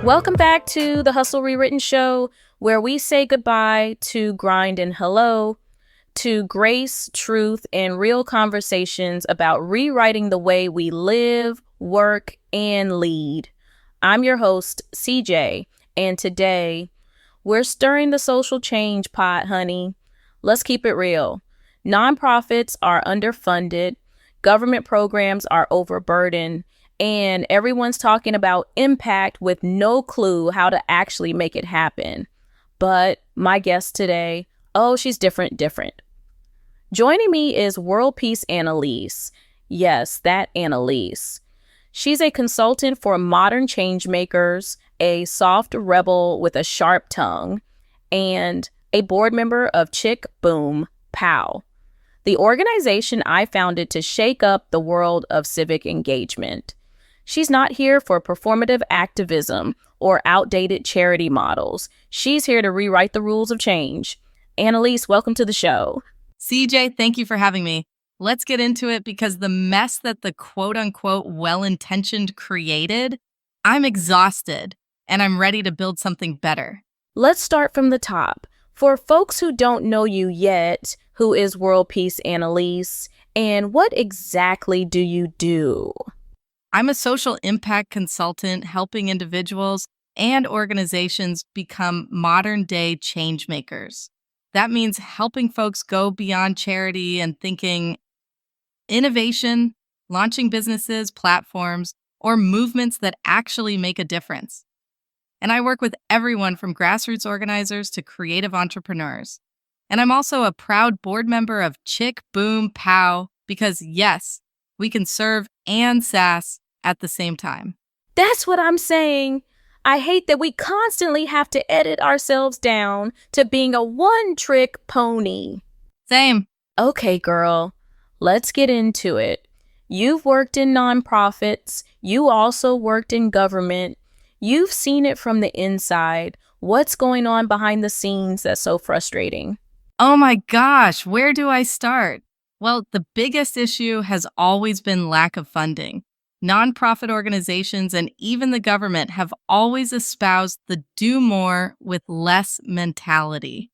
Welcome back to the Hustle Rewritten Show, where we say goodbye to grind and hello, to grace, truth, and real conversations about rewriting the way we live, work, and lead. I'm your host, CJ, and today we're stirring the social change pot, honey. Let's keep it real. Nonprofits are underfunded, government programs are overburdened, and everyone's talking about impact with no clue how to actually make it happen. But my guest today, she's different. Joining me is World Peace Annalise. Yes, that Annalise. She's a consultant for modern changemakers, a soft rebel with a sharp tongue, and a board member of Chick Boom Pow, the organization I founded to shake up the world of civic engagement. She's not here for performative activism or outdated charity models. She's here to rewrite the rules of change. Annalise, welcome to the show. CJ, thank you for having me. Let's get into it because the mess that the quote-unquote well-intentioned created, I'm exhausted and I'm ready to build something better. Let's start from the top. For folks who don't know you yet, who is World Peace Annalise, and what exactly do you do? I'm a social impact consultant helping individuals and organizations become modern-day change makers. That means helping folks go beyond charity and thinking innovation, launching businesses, platforms, or movements that actually make a difference. And I work with everyone from grassroots organizers to creative entrepreneurs. And I'm also a proud board member of Chick Boom Pow because, yes, we can serve and sass at the same time. That's what I'm saying. I hate that we constantly have to edit ourselves down to being a one-trick pony. Same. Okay, girl, let's get into it. You've worked in nonprofits. You also worked in government. You've seen it from the inside. What's going on behind the scenes that's so frustrating? Oh my gosh, where do I start? Well, the biggest issue has always been lack of funding. Nonprofit organizations and even the government have always espoused the do more with less mentality.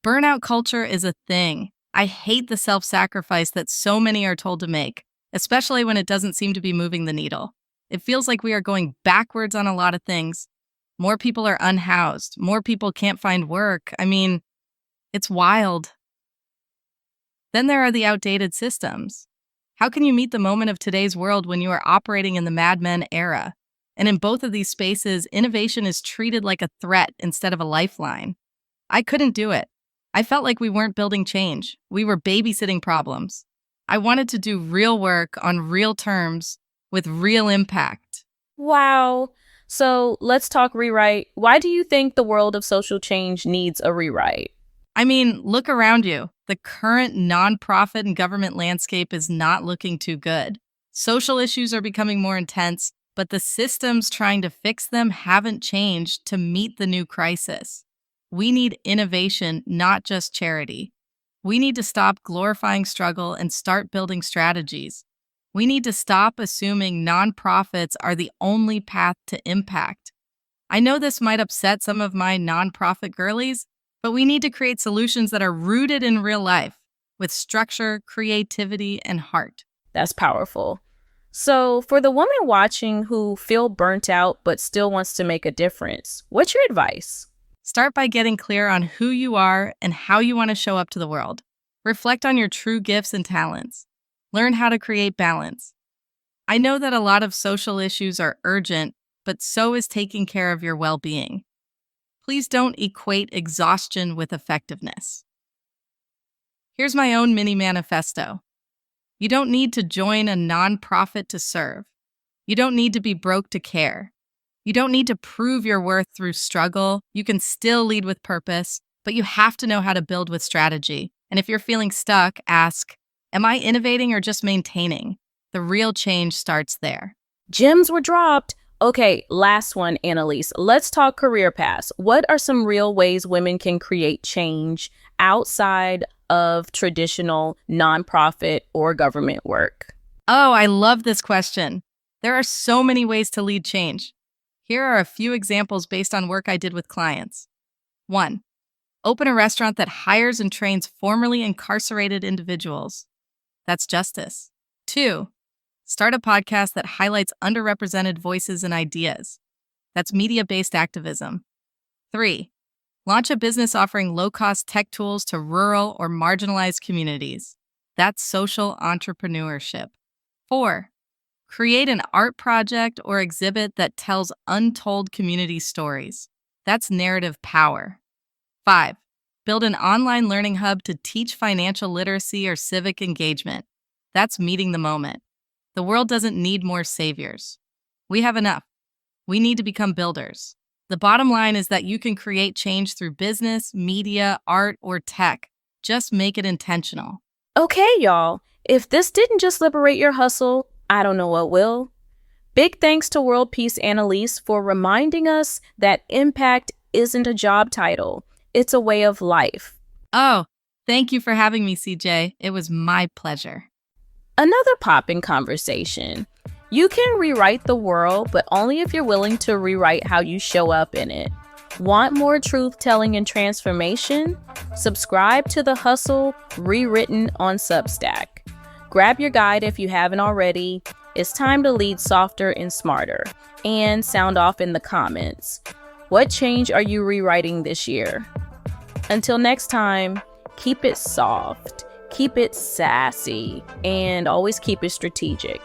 Burnout culture is a thing. I hate the self-sacrifice that so many are told to make, especially when it doesn't seem to be moving the needle. It feels like we are going backwards on a lot of things. More people are unhoused. More people can't find work. It's wild. Then there are the outdated systems. How can you meet the moment of today's world when you are operating in the Mad Men era? And in both of these spaces, innovation is treated like a threat instead of a lifeline. I couldn't do it. I felt like we weren't building change. We were babysitting problems. I wanted to do real work on real terms with real impact. Wow. So let's talk rewrite. Why do you think the world of social change needs a rewrite? Look around you. The current nonprofit and government landscape is not looking too good. Social issues are becoming more intense, but the systems trying to fix them haven't changed to meet the new crisis. We need innovation, not just charity. We need to stop glorifying struggle and start building strategies. We need to stop assuming nonprofits are the only path to impact. I know this might upset some of my nonprofit girlies, but we need to create solutions that are rooted in real life with structure, creativity, and heart. That's powerful. So for the woman watching who feel burnt out but still wants to make a difference, what's your advice? Start by getting clear on who you are and how you want to show up to the world. Reflect on your true gifts and talents. Learn how to create balance. I know that a lot of social issues are urgent, but so is taking care of your well-being. Please don't equate exhaustion with effectiveness. Here's my own mini manifesto. You don't need to join a nonprofit to serve. You don't need to be broke to care. You don't need to prove your worth through struggle. You can still lead with purpose, but you have to know how to build with strategy. And if you're feeling stuck, ask, am I innovating or just maintaining? The real change starts there. Gems were dropped. Okay, last one, Annalise. Let's talk career paths. What are some real ways women can create change outside of traditional nonprofit or government work? Oh, I love this question. There are so many ways to lead change. Here are a few examples based on work I did with clients. 1. Open a restaurant that hires and trains formerly incarcerated individuals. That's justice. 2. Start a podcast that highlights underrepresented voices and ideas. That's media-based activism. 3. Launch a business offering low-cost tech tools to rural or marginalized communities. That's social entrepreneurship. 4. Create an art project or exhibit that tells untold community stories. That's narrative power. 5. Build an online learning hub to teach financial literacy or civic engagement. That's meeting the moment. The world doesn't need more saviors. We have enough. We need to become builders. The bottom line is that you can create change through business, media, art, or tech. Just make it intentional. Okay, y'all. If this didn't just liberate your hustle, I don't know what will. Big thanks to World Peace Annalise for reminding us that impact isn't a job title. It's a way of life. Oh, thank you for having me, CJ. It was my pleasure. Another pop-in conversation. You can rewrite the world, but only if you're willing to rewrite how you show up in it. Want more truth-telling and transformation? Subscribe to the Hustle Rewritten on Substack. Grab your guide if you haven't already. It's time to lead softer and smarter. And sound off in the comments. What change are you rewriting this year? Until next time, keep it soft, keep it sassy, and always keep it strategic.